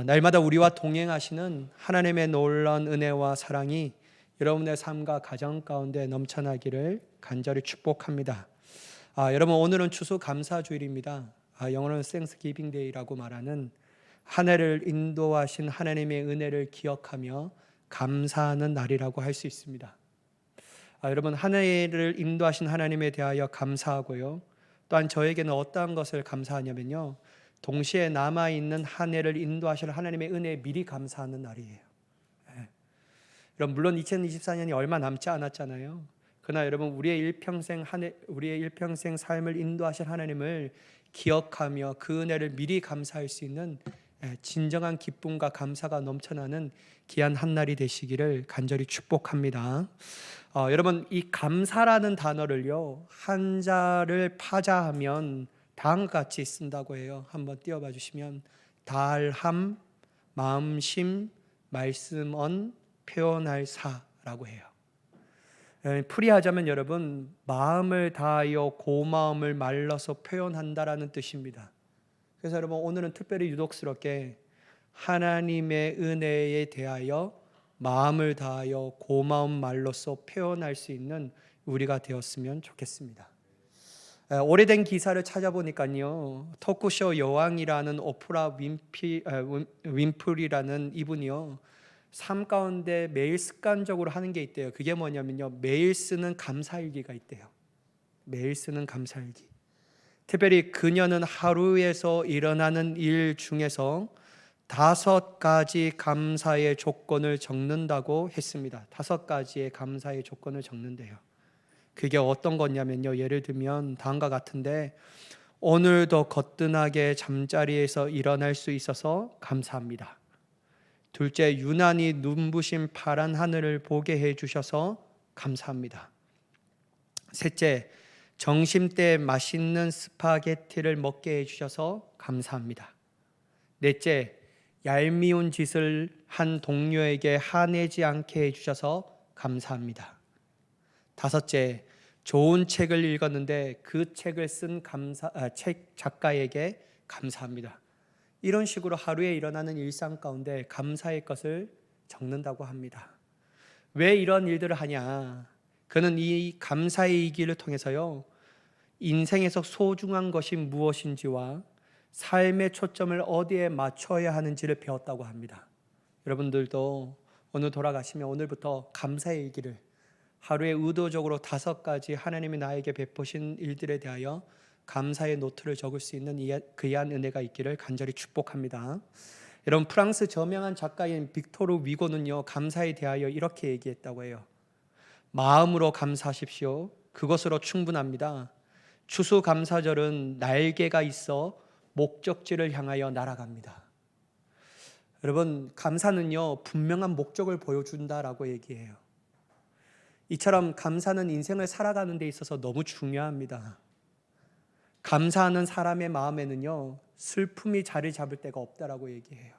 날마다 우리와 동행하시는 하나님의 놀라운 은혜와 사랑이 여러분의 삶과 가정 가운데 넘쳐나기를 간절히 축복합니다. 여러분, 오늘은 추수감사주일입니다. 영어로는 Thanksgiving Day라고 말하는 한 해를 인도하신 하나님의 은혜를 기억하며 감사하는 날이라고 할 수 있습니다. 여러분, 한 해를 인도하신 하나님에 대하여 감사하고요. 또한 저에게는 어떠한 것을 감사하냐면요, 동시에 남아있는 한 해를 인도하실 하나님의 은혜에 미리 감사하는 날이에요. 물론 2024년이 얼마 남지 않았잖아요. 그러나 여러분, 우리의 일평생 삶을 인도하실 하나님을 기억하며 그 은혜를 미리 감사할 수 있는 진정한 기쁨과 감사가 넘쳐나는 귀한 한 날이 되시기를 간절히 축복합니다. 여러분, 이 감사라는 단어를요, 한자를 파자하면 다음과 같이 쓴다고 해요. 한번 띄워봐 주시면, 달함, 마음심, 말씀언, 표현할 사라고 해요. 풀이하자면 여러분, 마음을 다하여 고마움을 말러서 표현한다라는 뜻입니다. 그래서 여러분, 오늘은 특별히 유독스럽게 하나님의 은혜에 대하여 마음을 다하여 고마운 말로써 표현할 수 있는 우리가 되었으면 좋겠습니다. 오래된 기사를 찾아보니까요, 토크쇼 여왕이라는 오프라 윈프리라는 이분이요, 삶 가운데 매일 습관적으로 하는 게 있대요. 그게 뭐냐면요, 매일 쓰는 감사일기가 있대요. 매일 쓰는 감사일기. 특별히 그녀는 하루에서 일어나는 일 중에서 5가지 감사의 조건을 적는다고 했습니다. 5가지의 감사의 조건을 적는데요. 그게 어떤 거냐면요, 예를 들면 다음과 같은데, 오늘도 거뜬하게 잠자리에서 일어날 수 있어서 감사합니다. 둘째, 유난히 눈부신 파란 하늘을 보게 해주셔서 감사합니다. 셋째, 점심때 맛있는 스파게티를 먹게 해주셔서 감사합니다. 넷째, 얄미운 짓을 한 동료에게 화내지 않게 해주셔서 감사합니다. 다섯째, 좋은 책을 읽었는데 그 책을 쓴 책 작가에게 감사합니다. 이런 식으로 하루에 일어나는 일상 가운데 감사의 것을 적는다고 합니다. 왜 이런 일들을 하냐? 그는 이 감사의 일기를 통해서요, 인생에서 소중한 것이 무엇인지와 삶의 초점을 어디에 맞춰야 하는지를 배웠다고 합니다. 여러분들도 오늘 돌아가시면 오늘부터 감사의 일기를 하루에 의도적으로 5가지 하나님이 나에게 베푸신 일들에 대하여 감사의 노트를 적을 수 있는 귀한 은혜가 있기를 간절히 축복합니다. 여러분, 프랑스 저명한 작가인 빅토르 위고는요, 감사에 대하여 이렇게 얘기했다고 해요. 마음으로 감사하십시오. 그것으로 충분합니다. 추수감사절은 날개가 있어 목적지를 향하여 날아갑니다. 여러분, 감사는요, 분명한 목적을 보여준다라고 얘기해요. 이처럼 감사는 인생을 살아가는 데 있어서 너무 중요합니다. 감사하는 사람의 마음에는요, 슬픔이 자리 잡을 데가 없다라고 얘기해요.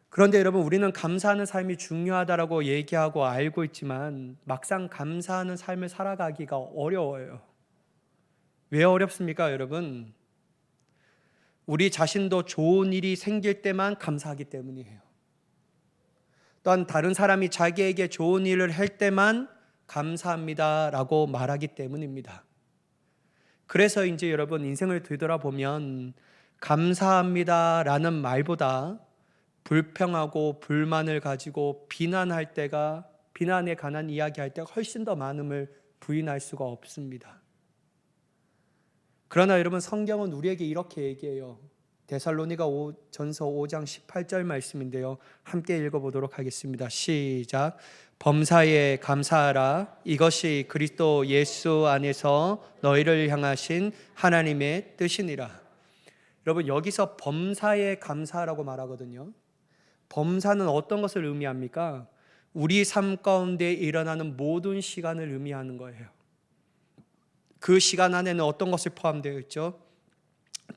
그런데 여러분, 우리는 감사하는 삶이 중요하다라고 얘기하고 알고 있지만 막상 감사하는 삶을 살아가기가 어려워요. 왜 어렵습니까, 여러분? 우리 자신도 좋은 일이 생길 때만 감사하기 때문이에요. 또한 다른 사람이 자기에게 좋은 일을 할 때만 감사합니다라고 말하기 때문입니다. 그래서 이제 여러분, 인생을 되돌아보면 감사합니다라는 말보다 불평하고 불만을 가지고 비난에 관한 이야기할 때가 훨씬 더 많음을 부인할 수가 없습니다. 그러나 여러분, 성경은 우리에게 이렇게 얘기해요. 데살로니가 전서 5장 18절 말씀인데요, 함께 읽어보도록 하겠습니다. 시작. 범사에 감사하라. 이것이 그리스도 예수 안에서 너희를 향하신 하나님의 뜻이니라. 여러분, 여기서 범사에 감사하라고 말하거든요. 범사는 어떤 것을 의미합니까? 우리 삶 가운데 일어나는 모든 시간을 의미하는 거예요. 그 시간 안에는 어떤 것이 포함되어 있죠?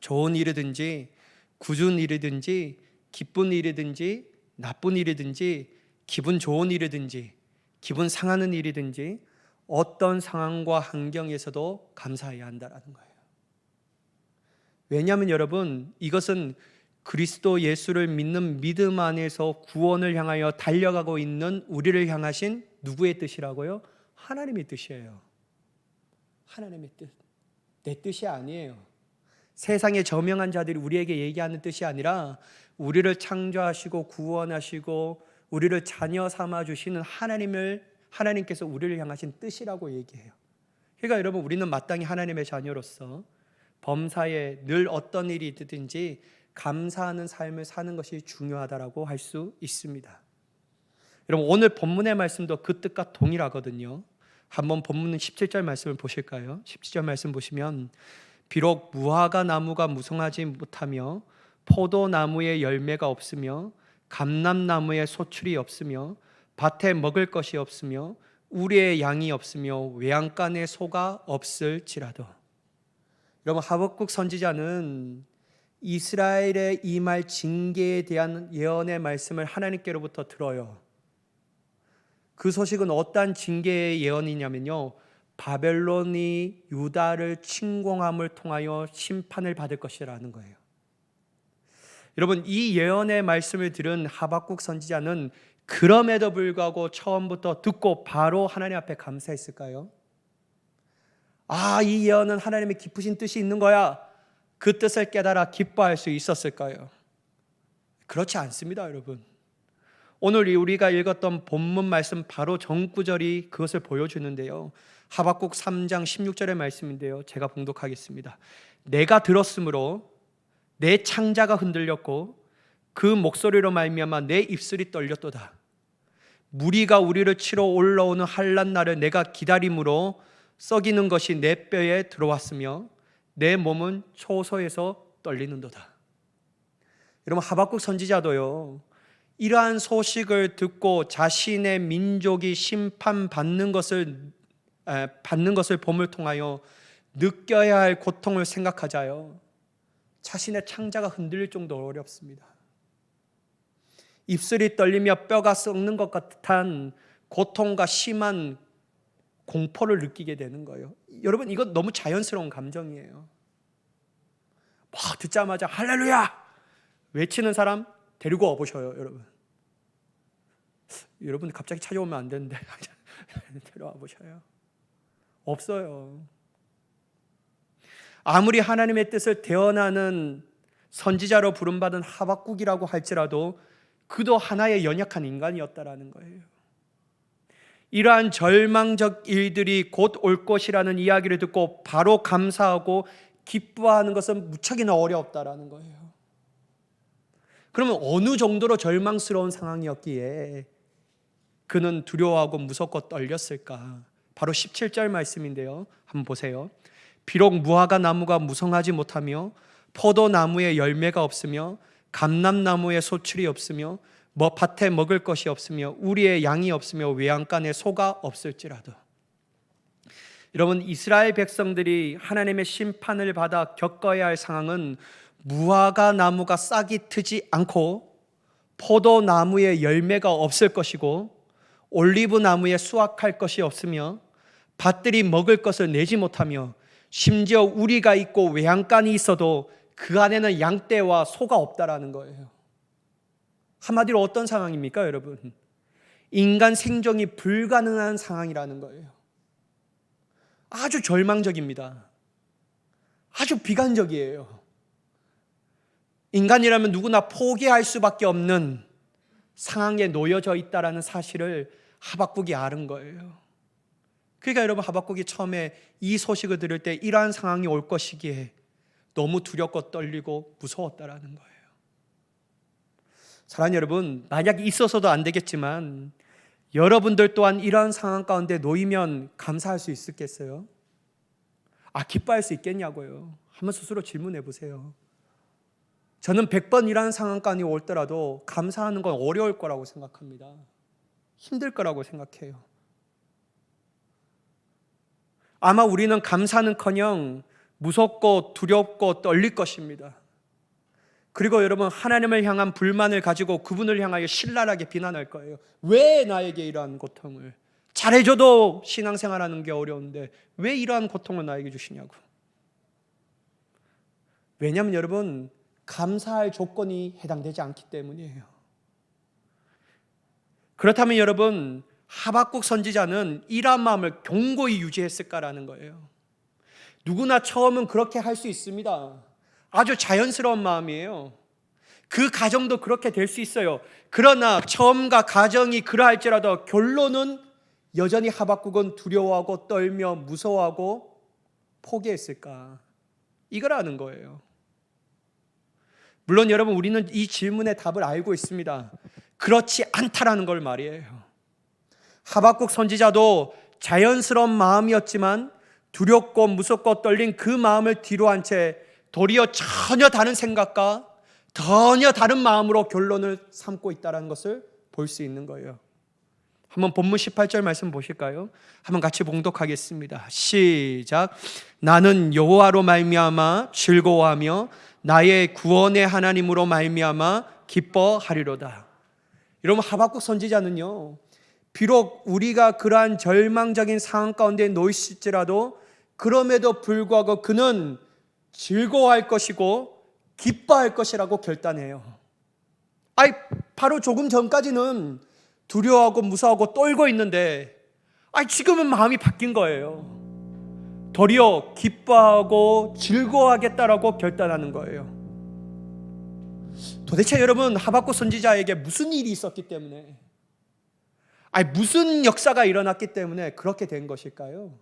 좋은 일이든지 굳은 일이든지 기쁜 일이든지 나쁜 일이든지 기분 좋은 일이든지 기분 상하는 일이든지 어떤 상황과 환경에서도 감사해야 한다는 거예요. 왜냐하면 여러분, 이것은 그리스도 예수를 믿는 믿음 안에서 구원을 향하여 달려가고 있는 우리를 향하신 누구의 뜻이라고요? 하나님의 뜻이에요. 하나님의 뜻. 내 뜻이 아니에요. 세상의 저명한 자들이 우리에게 얘기하는 뜻이 아니라 우리를 창조하시고 구원하시고 우리를 자녀 삼아 주시는 하나님께서 우리를 향하신 뜻이라고 얘기해요. 그러니까 여러분, 우리는 마땅히 하나님의 자녀로서 범사에 늘 어떤 일이 있든지 감사하는 삶을 사는 것이 중요하다라고 할 수 있습니다. 여러분, 오늘 본문의 말씀도 그 뜻과 동일하거든요. 한번 본문 17절 말씀을 보실까요? 17절 말씀 보시면 비록 무화과 나무가 무성하지 못하며 포도나무에 열매가 없으며 감람나무에 소출이 없으며 밭에 먹을 것이 없으며 우리의 양이 없으며 외양간에 소가 없을지라도. 여러분, 하박국 선지자는 이스라엘의 임할 징계에 대한 예언의 말씀을 하나님께로부터 들어요. 그 소식은 어떠한 징계의 예언이냐면요, 바벨론이 유다를 침공함을 통하여 심판을 받을 것이라는 거예요. 여러분, 이 예언의 말씀을 들은 하박국 선지자는 그럼에도 불구하고 처음부터 듣고 바로 하나님 앞에 감사했을까요? 아, 이 예언은 하나님의 깊으신 뜻이 있는 거야. 그 뜻을 깨달아 기뻐할 수 있었을까요? 그렇지 않습니다, 여러분. 오늘 우리가 읽었던 본문 말씀 바로 전구절이 그것을 보여주는데요. 하박국 3장 16절의 말씀인데요. 제가 봉독하겠습니다. 내가 들었으므로 내 창자가 흔들렸고 그 목소리로 말미암아 내 입술이 떨렸도다. 무리가 우리를 치러 올라오는 환난 날을 내가 기다림으로 썩이는 것이 내 뼈에 들어왔으며 내 몸은 초소에서 떨리는도다. 여러분, 하박국 선지자도요, 이러한 소식을 듣고 자신의 민족이 심판받는 것을 봄을 통하여 느껴야 할 고통을 생각하자요, 자신의 창자가 흔들릴 정도로 어렵습니다. 입술이 떨리며 뼈가 썩는 것 같은 고통과 심한 공포를 느끼게 되는 거예요. 여러분, 이건 너무 자연스러운 감정이에요. 듣자마자 할렐루야 외치는 사람 데리고 와보셔요. 여러분 갑자기 찾아오면 안 되는데 데려와 보셔요. 없어요. 아무리 하나님의 뜻을 대언하는 선지자로 부름받은 하박국이라고 할지라도 그도 하나의 연약한 인간이었다라는 거예요. 이러한 절망적 일들이 곧 올 것이라는 이야기를 듣고 바로 감사하고 기뻐하는 것은 무척이나 어렵다라는 거예요. 그러면 어느 정도로 절망스러운 상황이었기에 그는 두려워하고 무섭고 떨렸을까? 바로 17절 말씀인데요. 한번 보세요. 비록 무화과 나무가 무성하지 못하며 포도나무에 열매가 없으며 감람나무에 소출이 없으며 밭에 먹을 것이 없으며 우리의 양이 없으며 외양간에 소가 없을지라도. 여러분, 이스라엘 백성들이 하나님의 심판을 받아 겪어야 할 상황은 무화과 나무가 싹이 트지 않고 포도나무에 열매가 없을 것이고 올리브 나무에 수확할 것이 없으며 밭들이 먹을 것을 내지 못하며 심지어 우리가 있고 외양간이 있어도 그 안에는 양떼와 소가 없다라는 거예요. 한마디로 어떤 상황입니까, 여러분? 인간 생존이 불가능한 상황이라는 거예요. 아주 절망적입니다. 아주 비관적이에요. 인간이라면 누구나 포기할 수밖에 없는 상황에 놓여져 있다라는 사실을 하박국이 아는 거예요. 그러니까 여러분, 하박국이 처음에 이 소식을 들을 때 이러한 상황이 올 것이기에 너무 두렵고 떨리고 무서웠다라는 거예요. 사랑하는 여러분, 만약 있어서도 안 되겠지만 여러분들 또한 이러한 상황 가운데 놓이면 감사할 수 있겠어요? 기뻐할 수 있겠냐고요. 한번 스스로 질문해 보세요. 저는 100번 이러한 상황까지 올더라도 감사하는 건 어려울 거라고 생각합니다. 힘들 거라고 생각해요. 아마 우리는 감사는커녕 무섭고 두렵고 떨릴 것입니다. 그리고 여러분, 하나님을 향한 불만을 가지고 그분을 향하여 신랄하게 비난할 거예요. 왜 나에게 이러한 고통을, 잘해줘도 신앙생활하는 게 어려운데 왜 이러한 고통을 나에게 주시냐고. 왜냐하면 여러분, 감사할 조건이 해당되지 않기 때문이에요. 그렇다면 여러분, 하박국 선지자는 이러한 마음을 견고히 유지했을까라는 거예요. 누구나 처음은 그렇게 할 수 있습니다. 아주 자연스러운 마음이에요. 그 가정도 그렇게 될 수 있어요. 그러나 처음과 가정이 그러할지라도 결론은 여전히 하박국은 두려워하고 떨며 무서워하고 포기했을까? 이거라는 거예요. 물론 여러분, 우리는 이 질문의 답을 알고 있습니다. 그렇지 않다라는 걸 말이에요. 하박국 선지자도 자연스러운 마음이었지만 두렵고 무섭고 떨린 그 마음을 뒤로 한 채 도리어 전혀 다른 생각과 전혀 다른 마음으로 결론을 삼고 있다는 것을 볼 수 있는 거예요. 한번 본문 18절 말씀 보실까요? 한번 같이 봉독하겠습니다. 시작. 나는 여호와로 말미암아 즐거워하며 나의 구원의 하나님으로 말미암아 기뻐하리로다. 여러분, 하박국 선지자는요, 비록 우리가 그러한 절망적인 상황 가운데 놓일지라도 그럼에도 불구하고 그는 즐거워할 것이고 기뻐할 것이라고 결단해요. 바로 조금 전까지는 두려워하고 무서워하고 떨고 있는데 지금은 마음이 바뀐 거예요. 도리어 기뻐하고 즐거워하겠다라고 결단하는 거예요. 도대체 여러분, 하박국 선지자에게 무슨 일이 있었기 때문에, 무슨 역사가 일어났기 때문에 그렇게 된 것일까요?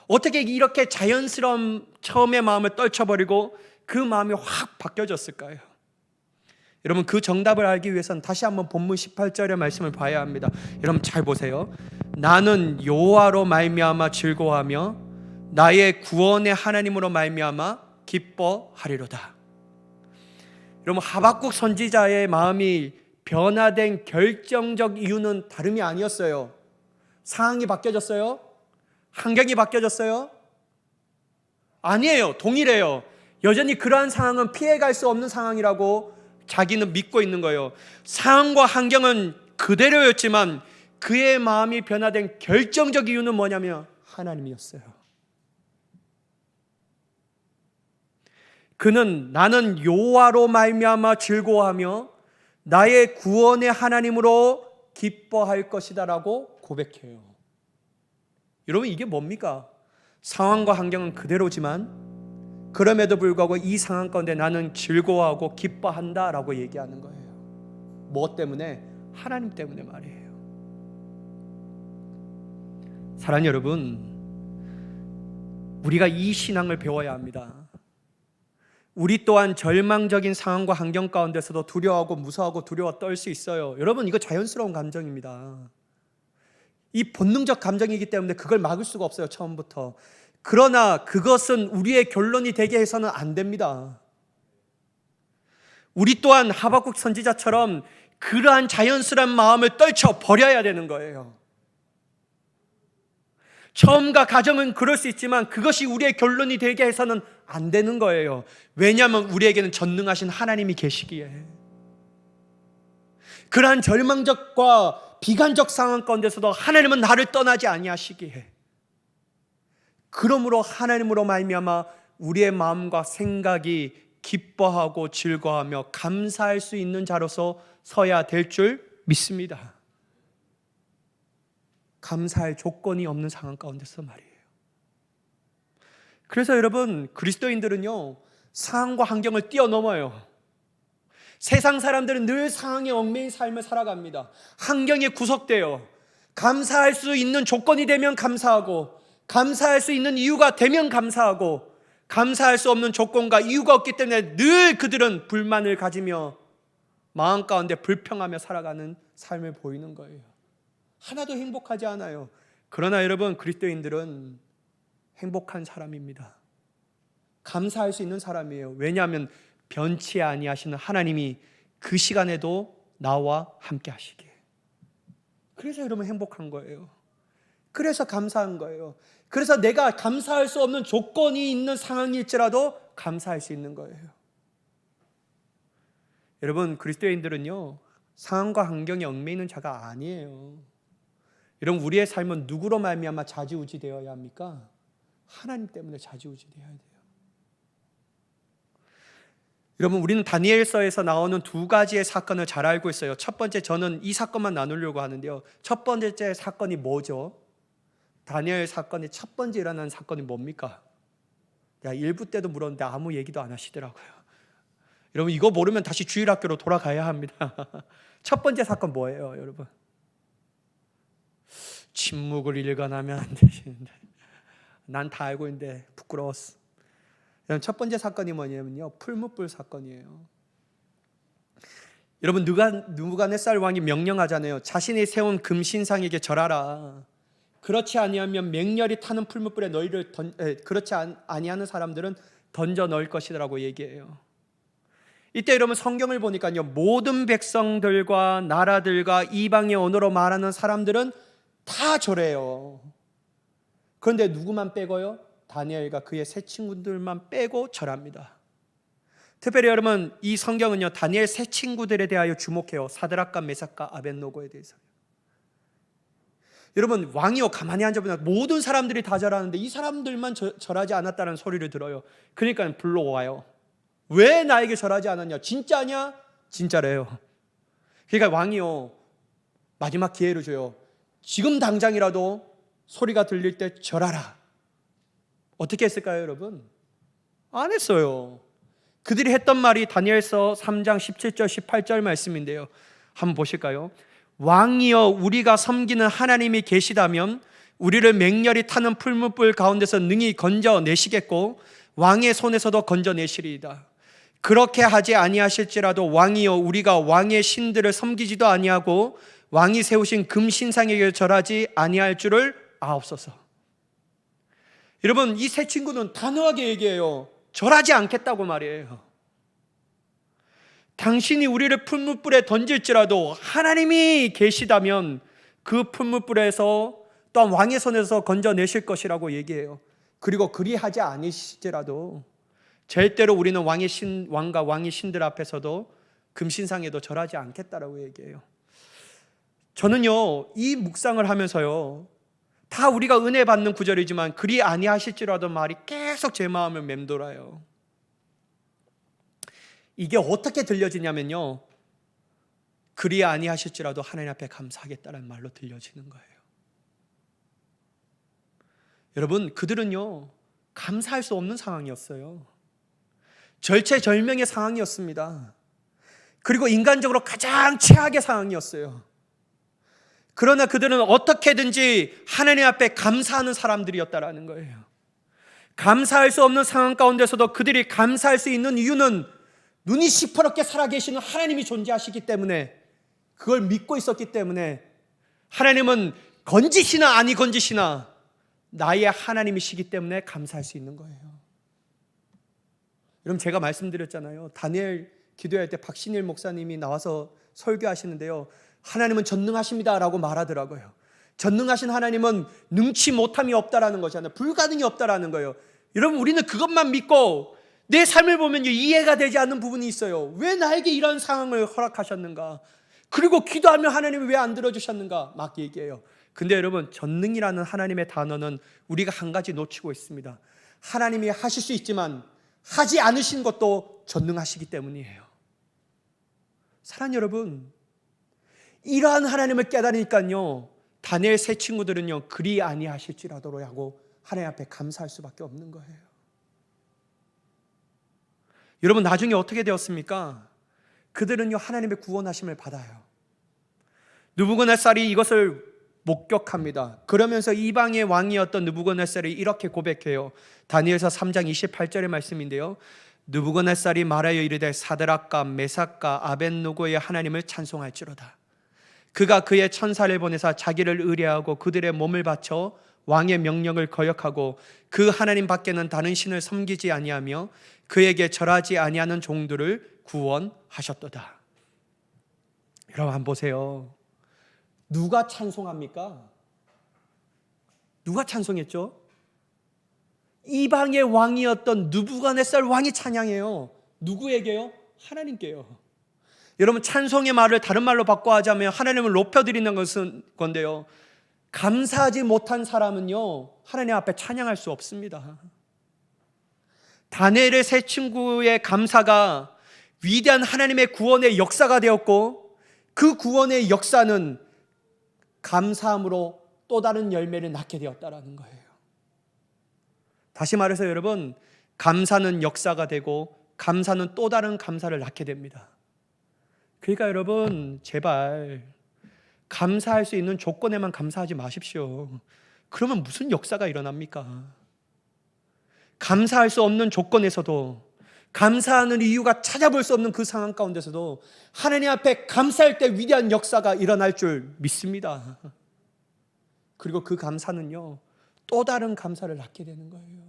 어떻게 이렇게 자연스러운 처음의 마음을 떨쳐버리고 그 마음이 확 바뀌어졌을까요? 여러분, 그 정답을 알기 위해서는 다시 한번 본문 18절의 말씀을 봐야 합니다. 여러분 잘 보세요. 나는 여호와로 말미암아 즐거워하며 나의 구원의 하나님으로 말미암아 기뻐하리로다. 여러분, 하박국 선지자의 마음이 변화된 결정적 이유는 다름이 아니었어요. 상황이 바뀌어졌어요? 환경이 바뀌어졌어요? 아니에요. 동일해요. 여전히 그러한 상황은 피해갈 수 없는 상황이라고 자기는 믿고 있는 거예요. 상황과 환경은 그대로였지만 그의 마음이 변화된 결정적 이유는 뭐냐면 하나님이었어요. 그는 나는 여호와로 말미암아 즐거워하며 나의 구원의 하나님으로 기뻐할 것이다라고 고백해요. 여러분, 이게 뭡니까? 상황과 환경은 그대로지만 그럼에도 불구하고 이 상황 가운데 나는 즐거워하고 기뻐한다라고 얘기하는 거예요. 무엇 때문에? 하나님 때문에 말이에요. 사랑하는 여러분, 우리가 이 신앙을 배워야 합니다. 우리 또한 절망적인 상황과 환경 가운데서도 두려워하고 무서워하고 두려워 떨 수 있어요. 여러분, 이거 자연스러운 감정입니다. 이 본능적 감정이기 때문에 그걸 막을 수가 없어요, 처음부터. 그러나 그것은 우리의 결론이 되게 해서는 안 됩니다. 우리 또한 하박국 선지자처럼 그러한 자연스러운 마음을 떨쳐 버려야 되는 거예요. 처음과 가정은 그럴 수 있지만 그것이 우리의 결론이 되게 해서는 안 되는 거예요. 왜냐하면 우리에게는 전능하신 하나님이 계시기에. 그러한 절망적과 비관적 상황 가운데서도 하나님은 나를 떠나지 아니하시기에, 그러므로 하나님으로 말미암아 우리의 마음과 생각이 기뻐하고 즐거워하며 감사할 수 있는 자로서 서야 될 줄 믿습니다. 감사할 조건이 없는 상황 가운데서 말이에요. 그래서 여러분, 그리스도인들은요, 상황과 환경을 뛰어넘어요. 세상 사람들은 늘 상황에 얽매인 삶을 살아갑니다. 환경에 구속돼요. 감사할 수 있는 조건이 되면 감사하고, 감사할 수 있는 이유가 되면 감사하고, 감사할 수 없는 조건과 이유가 없기 때문에 늘 그들은 불만을 가지며 마음 가운데 불평하며 살아가는 삶을 보이는 거예요. 하나도 행복하지 않아요. 그러나 여러분, 그리스도인들은 행복한 사람입니다. 감사할 수 있는 사람이에요. 왜냐하면 변치 아니하시는 하나님이 그 시간에도 나와 함께 하시기에. 그래서 여러분 행복한 거예요. 그래서 감사한 거예요. 그래서 내가 감사할 수 없는 조건이 있는 상황일지라도 감사할 수 있는 거예요. 여러분, 그리스도인들은요, 상황과 환경에 얽매이는 자가 아니에요. 여러분, 우리의 삶은 누구로 말미암아 좌지우지 되어야 합니까? 하나님 때문에 좌지우지 되어야 돼요. 여러분, 우리는 다니엘서에서 나오는 두 가지의 사건을 잘 알고 있어요. 첫 번째, 저는 이 사건만 나누려고 하는데요. 첫 번째 사건이 뭐죠? 다니엘 사건의 첫 번째 일어난 사건이 뭡니까? 일부 때도 물었는데 아무 얘기도 안 하시더라고요. 여러분, 이거 모르면 다시 주일학교로 돌아가야 합니다. 첫 번째 사건 뭐예요, 여러분? 침묵을 일관하면 안 되시는데 난 다 알고 있는데 부끄러웠어. 첫 번째 사건이 뭐냐면요, 풀무불 사건이에요. 여러분, 느부갓네살 왕이 명령하잖아요. 자신이 세운 금신상에게 절하라. 그렇지 아니하면 맹렬히 타는 풀무불에 너희를 그렇지 아니하는 사람들은 던져 넣을 것이라고 얘기해요. 이때 여러분, 성경을 보니까요, 모든 백성들과 나라들과 이방의 언어로 말하는 사람들은 다 절해요. 그런데 누구만 빼고요? 다니엘과 그의 세 친구들만 빼고 절합니다. 특별히 여러분, 이 성경은요, 다니엘 세 친구들에 대하여 주목해요. 사드락과 메삭과 아벳노고에 대해서. 여러분, 왕이요, 가만히 앉아보면 모든 사람들이 다 절하는데 이 사람들만 절하지 않았다는 소리를 들어요. 그러니까 불러와요. 왜 나에게 절하지 않았냐? 진짜냐? 진짜래요. 그러니까 왕이요, 마지막 기회를 줘요. 지금 당장이라도 소리가 들릴 때 절하라. 어떻게 했을까요, 여러분? 안 했어요. 그들이 했던 말이 다니엘서 3장 17절 18절 말씀인데요. 한번 보실까요? 왕이여, 우리가 섬기는 하나님이 계시다면 우리를 맹렬히 타는 풀무불 가운데서 능히 건져내시겠고 왕의 손에서도 건져내시리이다. 그렇게 하지 아니하실지라도 왕이여, 우리가 왕의 신들을 섬기지도 아니하고 왕이 세우신 금신상에게 절하지 아니할 줄을 아옵소서. 여러분, 이 세 친구는 단호하게 얘기해요. 절하지 않겠다고 말이에요. 당신이 우리를 풀무불에 던질지라도 하나님이 계시다면 그 풀무불에서 또한 왕의 손에서 건져내실 것이라고 얘기해요. 그리고 그리하지 않으시더라도 절대로 우리는 왕과 왕의 신들 앞에서도 금신상에도 절하지 않겠다라고 얘기해요. 저는요, 이 묵상을 하면서요, 다 우리가 은혜 받는 구절이지만 그리 아니하실지라도 말이 계속 제 마음을 맴돌아요. 이게 어떻게 들려지냐면요, 그리 아니하실지라도 하나님 앞에 감사하겠다는 말로 들려지는 거예요. 여러분, 그들은요, 감사할 수 없는 상황이었어요. 절체절명의 상황이었습니다. 그리고 인간적으로 가장 최악의 상황이었어요. 그러나 그들은 어떻게든지 하나님 앞에 감사하는 사람들이었다라는 거예요. 감사할 수 없는 상황 가운데서도 그들이 감사할 수 있는 이유는 눈이 시퍼렇게 살아계시는 하나님이 존재하시기 때문에, 그걸 믿고 있었기 때문에, 하나님은 건지시나 아니 건지시나 나의 하나님이시기 때문에 감사할 수 있는 거예요. 여러분, 제가 말씀드렸잖아요. 다니엘 기도할 때 박신일 목사님이 나와서 설교하시는데요, 하나님은 전능하십니다 라고 말하더라고요. 전능하신 하나님은 능치 못함이 없다라는 거잖아요. 불가능이 없다라는 거예요. 여러분, 우리는 그것만 믿고 내 삶을 보면 이해가 되지 않는 부분이 있어요. 왜 나에게 이런 상황을 허락하셨는가? 그리고 기도하면 하나님이 왜 안 들어주셨는가? 막 얘기해요. 근데 여러분, 전능이라는 하나님의 단어는 우리가 한 가지 놓치고 있습니다. 하나님이 하실 수 있지만 하지 않으신 것도 전능하시기 때문이에요. 사랑하는 여러분, 이러한 하나님을 깨달으니까요, 다니엘 세 친구들은요, 그리 아니하실지라도 하고 하나님 앞에 감사할 수밖에 없는 거예요. 여러분, 나중에 어떻게 되었습니까? 그들은요, 하나님의 구원하심을 받아요. 느부갓네살이 이것을 목격합니다. 그러면서 이방의 왕이었던 느부갓네살이 이렇게 고백해요. 다니엘서 3장 28절의 말씀인데요, 느부갓네살이 말하여 이르되 사드락과 메삭과 아벳노고의 하나님을 찬송할지로다. 그가 그의 천사를 보내사 자기를 의뢰하고 그들의 몸을 바쳐 왕의 명령을 거역하고 그 하나님 밖에는 다른 신을 섬기지 아니하며 그에게 절하지 아니하는 종들을 구원하셨도다. 여러분, 한번 보세요. 누가 찬송합니까? 누가 찬송했죠? 이방의 왕이었던 느부갓네살 왕이 찬양해요. 누구에게요? 하나님께요. 여러분, 찬송의 말을 다른 말로 바꿔 하자면 하나님을 높여드리는 것은 건데요, 감사하지 못한 사람은요, 하나님 앞에 찬양할 수 없습니다. 다니엘의 세 친구의 감사가 위대한 하나님의 구원의 역사가 되었고, 그 구원의 역사는 감사함으로 또 다른 열매를 낳게 되었다라는 거예요. 다시 말해서 여러분, 감사는 역사가 되고 감사는 또 다른 감사를 낳게 됩니다. 그러니까 여러분, 제발 감사할 수 있는 조건에만 감사하지 마십시오. 그러면 무슨 역사가 일어납니까? 감사할 수 없는 조건에서도, 감사하는 이유가 찾아볼 수 없는 그 상황 가운데서도 하나님 앞에 감사할 때 위대한 역사가 일어날 줄 믿습니다. 그리고 그 감사는요, 또 다른 감사를 낳게 되는 거예요.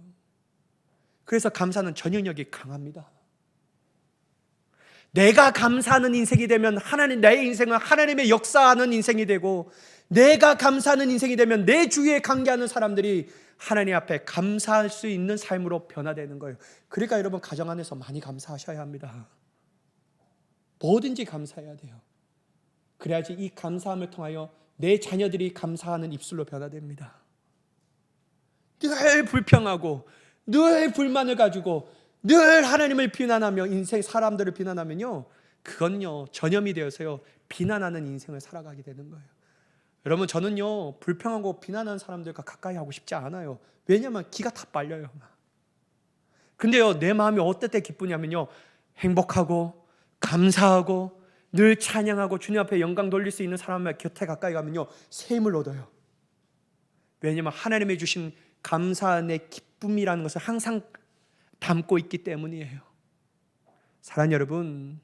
그래서 감사는 전능력이 강합니다. 내가 감사하는 인생이 되면 내 인생은 하나님의 역사하는 인생이 되고, 내가 감사하는 인생이 되면 내 주위에 관계하는 사람들이 하나님 앞에 감사할 수 있는 삶으로 변화되는 거예요. 그러니까 여러분, 가정 안에서 많이 감사하셔야 합니다. 뭐든지 감사해야 돼요. 그래야지 이 감사함을 통하여 내 자녀들이 감사하는 입술로 변화됩니다. 늘 불평하고 늘 불만을 가지고 늘 하나님을 비난하며 인생 사람들을 비난하면요, 그건요 전염이 되어서요 비난하는 인생을 살아가게 되는 거예요. 여러분, 저는요 불평하고 비난하는 사람들과 가까이 하고 싶지 않아요. 왜냐하면 기가 다 빨려요. 근데요, 내 마음이 어떨 때 기쁘냐면요, 행복하고 감사하고 늘 찬양하고 주님 앞에 영광 돌릴 수 있는 사람의 곁에 가까이 가면요 새 힘을 얻어요. 왜냐하면 하나님의 주신 감사 안의 기쁨이라는 것을 항상 담고 있기 때문이에요. 사랑하는 여러분,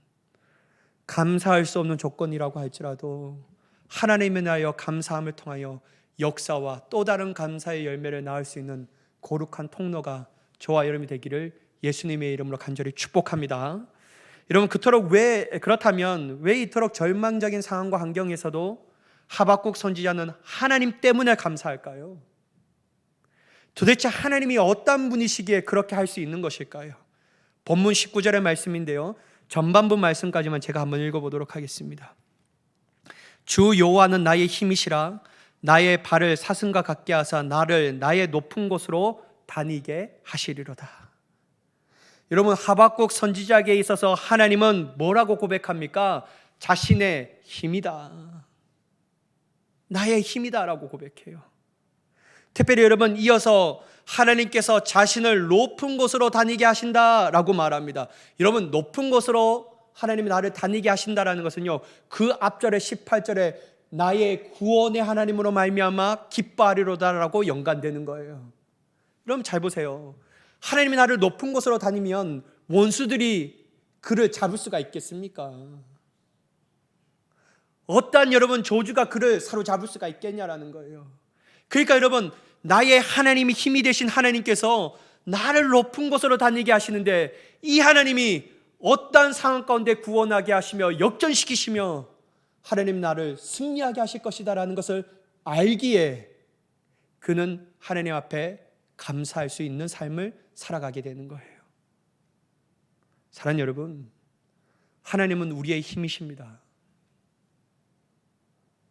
감사할 수 없는 조건이라고 할지라도 하나님에 대하여 감사함을 통하여 역사와 또 다른 감사의 열매를 낳을 수 있는 거룩한 통로가 저와 여러분이 되기를 예수님의 이름으로 간절히 축복합니다. 여러분, 그렇다면 왜 이토록 절망적인 상황과 환경에서도 하박국 선지자는 하나님 때문에 감사할까요? 도대체 하나님이 어떤 분이시기에 그렇게 할 수 있는 것일까요? 본문 19절의 말씀인데요, 전반부 말씀까지만 제가 한번 읽어보도록 하겠습니다. 주 여호와는 나의 힘이시라. 나의 발을 사슴과 같게 하사 나를 나의 높은 곳으로 다니게 하시리로다. 여러분, 하박국 선지자에게 있어서 하나님은 뭐라고 고백합니까? 자신의 힘이다, 나의 힘이다라고 고백해요. 특별히 여러분, 이어서 하나님께서 자신을 높은 곳으로 다니게 하신다라고 말합니다. 여러분, 높은 곳으로 하나님이 나를 다니게 하신다라는 것은요, 그 앞절에 18절에 나의 구원의 하나님으로 말미암아 기뻐하리로다라고 연관되는 거예요. 여러분, 잘 보세요. 하나님이 나를 높은 곳으로 다니면 원수들이 그를 잡을 수가 있겠습니까? 어떠한 여러분 저주가 그를 사로잡을 수가 있겠냐라는 거예요. 그러니까 여러분, 나의 하나님이 힘이 되신 하나님께서 나를 높은 곳으로 다니게 하시는데, 이 하나님이 어떠한 상황 가운데 구원하게 하시며 역전시키시며 하나님 나를 승리하게 하실 것이다라는 것을 알기에 그는 하나님 앞에 감사할 수 있는 삶을 살아가게 되는 거예요. 사랑하는 여러분, 하나님은 우리의 힘이십니다.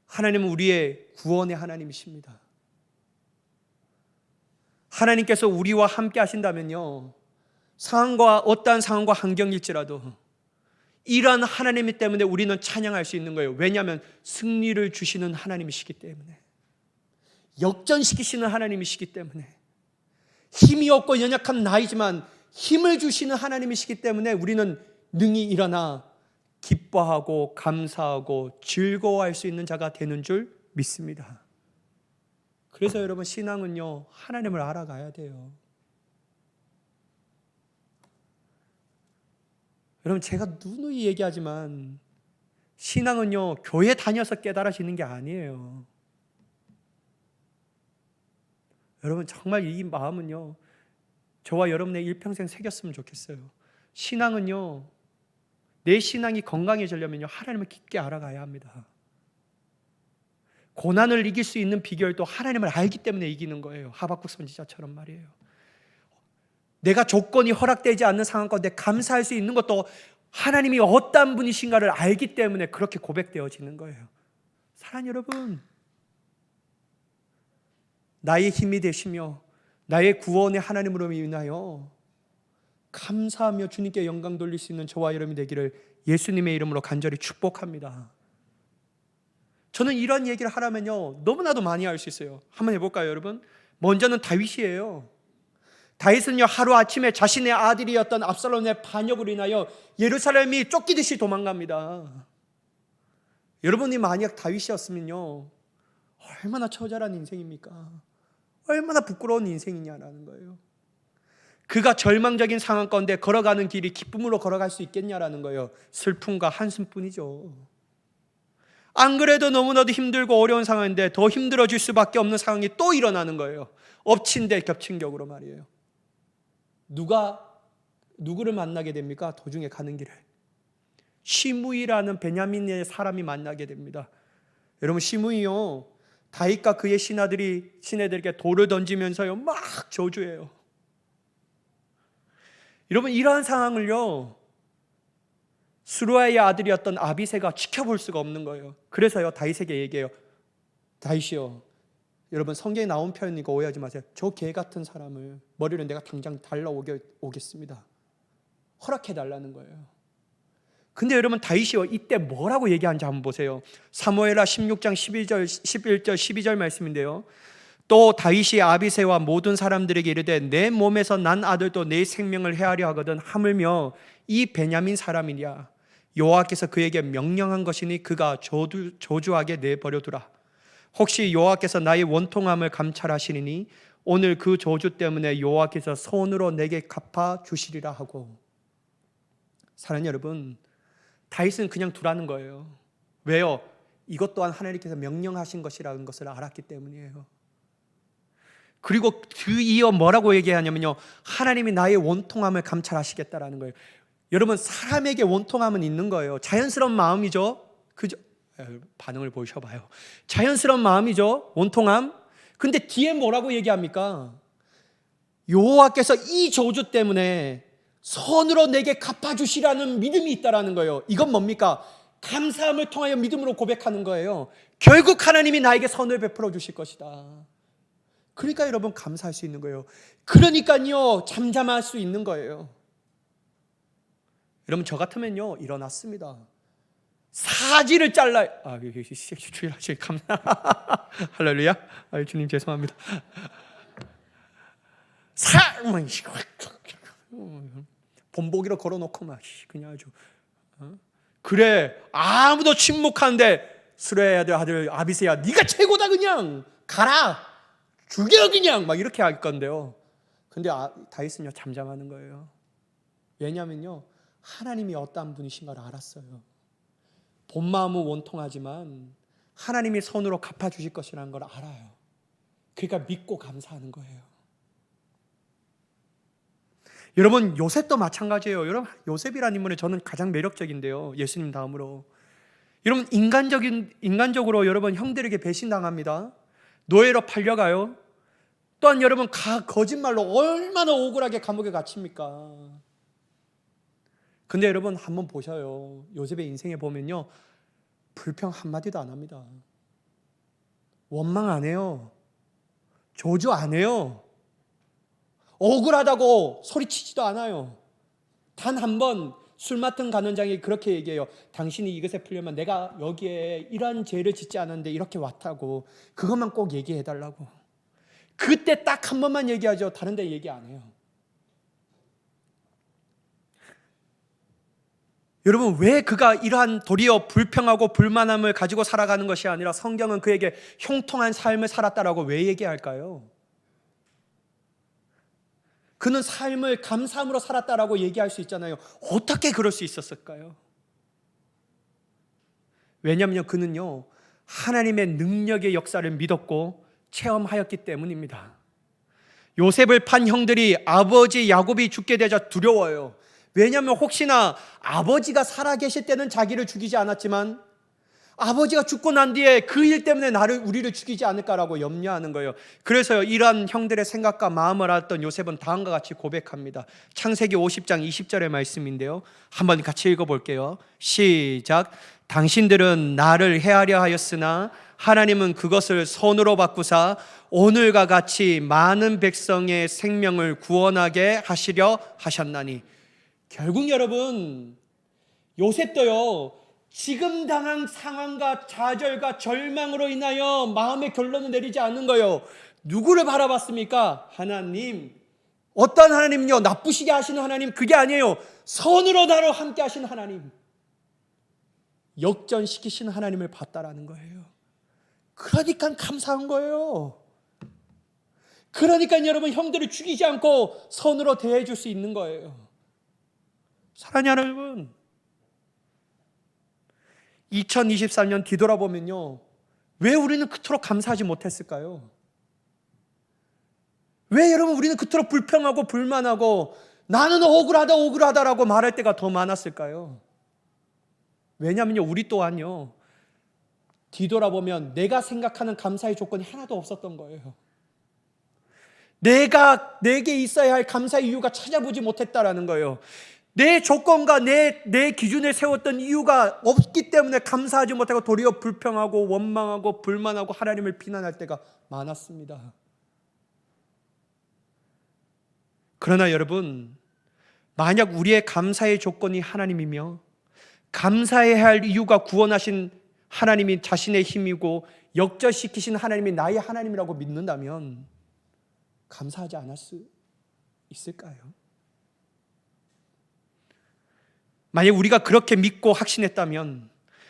하나님은 우리의 구원의 하나님이십니다. 하나님께서 우리와 함께 하신다면요, 어떠한 상황과 환경일지라도 이러한 하나님 때문에 우리는 찬양할 수 있는 거예요. 왜냐하면 승리를 주시는 하나님이시기 때문에, 역전시키시는 하나님이시기 때문에, 힘이 없고 연약한 나이지만 힘을 주시는 하나님이시기 때문에 우리는 능히 일어나 기뻐하고 감사하고 즐거워할 수 있는 자가 되는 줄 믿습니다. 그래서 여러분, 신앙은요 하나님을 알아가야 돼요. 여러분, 제가 누누이 얘기하지만 신앙은요 교회 다녀서 깨달아지는 게 아니에요. 여러분, 정말 이 마음은요 저와 여러분의 일평생 새겼으면 좋겠어요. 신앙은요, 내 신앙이 건강해지려면요 하나님을 깊게 알아가야 합니다. 고난을 이길 수 있는 비결도 하나님을 알기 때문에 이기는 거예요. 하박국 선지자처럼 말이에요. 내가 조건이 허락되지 않는 상황 가운데 감사할 수 있는 것도 하나님이 어떤 분이신가를 알기 때문에 그렇게 고백되어지는 거예요. 사랑하는 여러분, 나의 힘이 되시며 나의 구원의 하나님으로 인하여 감사하며 주님께 영광 돌릴 수 있는 저와 여러분이 되기를 예수님의 이름으로 간절히 축복합니다. 저는 이런 얘기를 하라면요 너무나도 많이 할 수 있어요. 한번 해볼까요 여러분? 먼저는 다윗이에요. 다윗은요 하루아침에 자신의 아들이었던 압살롬의 반역으로 인하여 예루살렘이 쫓기듯이 도망갑니다. 여러분이 만약 다윗이었으면요 얼마나 처절한 인생입니까? 얼마나 부끄러운 인생이냐라는 거예요. 그가 절망적인 상황 가운데 걸어가는 길이 기쁨으로 걸어갈 수 있겠냐라는 거예요. 슬픔과 한숨뿐이죠. 안 그래도 너무나도 힘들고 어려운 상황인데 더 힘들어질 수밖에 없는 상황이 또 일어나는 거예요. 엎친 데 겹친 격으로 말이에요. 누구를 만나게 됩니까? 도중에 가는 길에 시므이라는 베냐민의 사람이 만나게 됩니다. 여러분 시므이요 다윗과 그의 신하들에게 돌을 던지면서요 막 저주해요. 여러분 이러한 상황을요 스루아의 아들이었던 아비새가 지켜볼 수가 없는 거예요. 그래서요 다윗에게 얘기해요. 다윗이요, 여러분 성경에 나온 표현이니까 오해하지 마세요. 저 개 같은 사람을 머리를 내가 당장 달라오겠습니다. 허락해 달라는 거예요. 근데 여러분 다윗이요 이때 뭐라고 얘기하는지 한번 보세요. 사무엘하 16장 11절 12절 말씀인데요. 또 다윗이 아비새와 모든 사람들에게 이르되 내 몸에서 난 아들도 내 생명을 해하려 하거든 하물며 이 베냐민 사람이냐 여호와께서 그에게 명령한 것이니 그가 저주하게 내버려 두라. 혹시 여호와께서 나의 원통함을 감찰하시니 오늘 그 저주 때문에 여호와께서 손으로 내게 갚아 주시리라 하고. 사랑하는 여러분, 다윗은 그냥 두라는 거예요. 왜요? 이것 또한 하나님께서 명령하신 것이라는 것을 알았기 때문이에요. 그리고 그 이어 뭐라고 얘기하냐면요, 하나님이 나의 원통함을 감찰하시겠다라는 거예요. 여러분, 사람에게 원통함은 있는 거예요. 자연스러운 마음이죠. 그죠? 반응을 보셔봐요. 자연스러운 마음이죠, 원통함. 근데 뒤에 뭐라고 얘기합니까? 여호와께서 이 저주 때문에 선으로 내게 갚아주시라는 믿음이 있다라는 거예요. 이건 뭡니까? 감사함을 통하여 믿음으로 고백하는 거예요. 결국 하나님이 나에게 선을 베풀어 주실 것이다. 그러니까 여러분 감사할 수 있는 거예요. 그러니까요 잠잠할 수 있는 거예요. 여러분 저 같으면요 일어났습니다. 사지를 잘라 주일하실 감사 할렐루야. 주님 죄송합니다. 본보기로 걸어놓고 막 그냥 아주 그래 아무도 침묵하는데 스루야의 아들 아비새야 네가 최고다 그냥 가라 죽여 그냥 막 이렇게 할 건데요. 근데 다윗은요 잠잠하는 거예요. 왜냐면요 하나님이 어떠한 분이신가를 알았어요. 본 마음은 원통하지만 하나님이 손으로 갚아주실 것이라는 걸 알아요. 그러니까 믿고 감사하는 거예요. 여러분 요셉도 마찬가지예요. 여러분 요셉이라는 인물은 저는 가장 매력적인데요. 예수님 다음으로. 여러분 인간적으로 여러분 형들에게 배신당합니다. 노예로 팔려가요. 또한 여러분 거짓말로 얼마나 억울하게 감옥에 갇힙니까? 근데 여러분 한번 보셔요. 요셉의 인생에 보면요 불평 한마디도 안 합니다. 원망 안 해요. 저주 안 해요. 억울하다고 소리치지도 않아요. 단 한 번 술 맡은 간원장이 그렇게 얘기해요. 당신이 이것에 풀려면 내가 여기에 이러한 죄를 짓지 않았는데 이렇게 왔다고 그것만 꼭 얘기해달라고. 그때 딱 한 번만 얘기하죠. 다른 데 얘기 안 해요. 여러분 왜 그가 이러한 도리어 불평하고 불만함을 가지고 살아가는 것이 아니라 성경은 그에게 형통한 삶을 살았다라고 왜 얘기할까요? 그는 삶을 감사함으로 살았다라고 얘기할 수 있잖아요. 어떻게 그럴 수 있었을까요? 왜냐하면 그는요 하나님의 능력의 역사를 믿었고 체험하였기 때문입니다. 요셉을 판 형들이 아버지 야곱이 죽게 되자 두려워요. 왜냐하면 혹시나 아버지가 살아계실 때는 자기를 죽이지 않았지만 아버지가 죽고 난 뒤에 그 일 때문에 우리를 죽이지 않을까라고 염려하는 거예요. 그래서 이러한 형들의 생각과 마음을 알았던 요셉은 다음과 같이 고백합니다. 창세기 50장 20절의 말씀인데요, 한번 같이 읽어볼게요. 시작. 당신들은 나를 해하려 하였으나 하나님은 그것을 선으로 바꾸사 오늘과 같이 많은 백성의 생명을 구원하게 하시려 하셨나니. 결국 여러분, 요셉도요, 지금 당한 상황과 좌절과 절망으로 인하여 마음의 결론을 내리지 않는 거예요. 누구를 바라봤습니까? 하나님. 어떤 하나님요? 나쁘시게 하시는 하나님? 그게 아니에요. 선으로 나로 함께 하신 하나님, 역전시키신 하나님을 봤다라는 거예요. 그러니까 감사한 거예요. 그러니까 여러분, 형들을 죽이지 않고 선으로 대해 줄 수 있는 거예요. 사랑하는 여러분, 2023년 뒤돌아보면요, 왜 우리는 그토록 감사하지 못했을까요? 왜 여러분 우리는 그토록 불평하고 불만하고 나는 억울하다라고 말할 때가 더 많았을까요? 왜냐하면요, 우리 또한요, 뒤돌아보면 내가 생각하는 감사의 조건이 하나도 없었던 거예요. 내게 있어야 할 감사의 이유가 찾아보지 못했다라는 거예요. 내 조건과 내 기준을 세웠던 이유가 없기 때문에 감사하지 못하고 도리어 불평하고 원망하고 불만하고 하나님을 비난할 때가 많았습니다. 그러나 여러분, 만약 우리의 감사의 조건이 하나님이며 감사해야 할 이유가 구원하신 하나님이 자신의 힘이고 역전시키신 하나님이 나의 하나님이라고 믿는다면 감사하지 않을 수 있을까요? 만약 우리가 그렇게 믿고 확신했다면,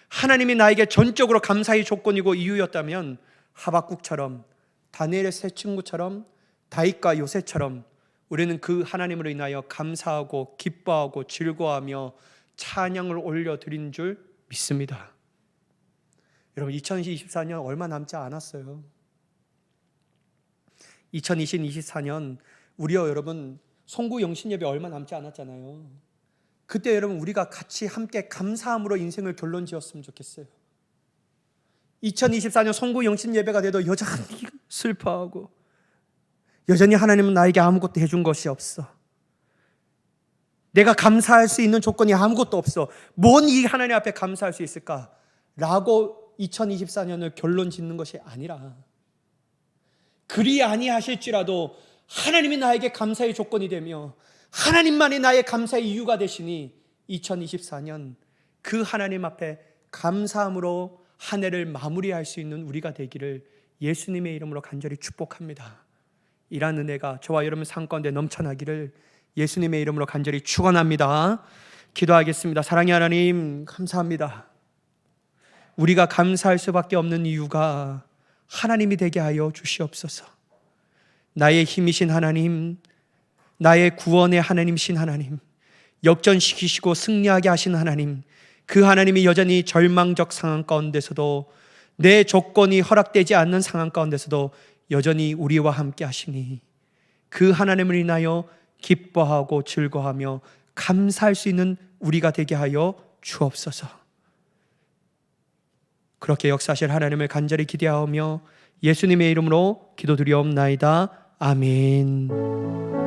하나님이 나에게 전적으로 감사의 조건이고 이유였다면, 하박국처럼, 다니엘의 세 친구처럼, 다윗과 요셉처럼 우리는 그 하나님으로 인하여 감사하고 기뻐하고 즐거워하며 찬양을 올려드린 줄 믿습니다. 여러분, 2024년 얼마 남지 않았어요. 2024년 우리와 여러분 송구 영신 예배 얼마 남지 않았잖아요. 그때 여러분 우리가 같이 함께 감사함으로 인생을 결론 지었으면 좋겠어요. 2024년 송구 영신 예배가 돼도 여전히 슬퍼하고 여전히 하나님은 나에게 아무것도 해준 것이 없어. 내가 감사할 수 있는 조건이 아무것도 없어. 뭔 이 하나님 앞에 감사할 수 있을까? 라고 2024년을 결론 짓는 것이 아니라, 그리 아니하실지라도 하나님이 나에게 감사의 조건이 되며 하나님만이 나의 감사의 이유가 되시니 2024년 그 하나님 앞에 감사함으로 한 해를 마무리할 수 있는 우리가 되기를 예수님의 이름으로 간절히 축복합니다. 이러한 은혜가 저와 여러분 삶 가운데 넘쳐나기를 예수님의 이름으로 간절히 축원합니다. 기도하겠습니다. 사랑의 하나님, 감사합니다. 우리가 감사할 수밖에 없는 이유가 하나님이 되게 하여 주시옵소서. 나의 힘이신 하나님, 나의 구원의 하나님이신 하나님, 역전시키시고 승리하게 하신 하나님, 그 하나님이 여전히 절망적 상황 가운데서도, 내 조건이 허락되지 않는 상황 가운데서도 여전히 우리와 함께 하시니 그 하나님을 인하여 기뻐하고 즐거워하며 감사할 수 있는 우리가 되게 하여 주옵소서. 그렇게 역사하실 하나님을 간절히 기대하며 예수님의 이름으로 기도드리옵나이다. 아멘.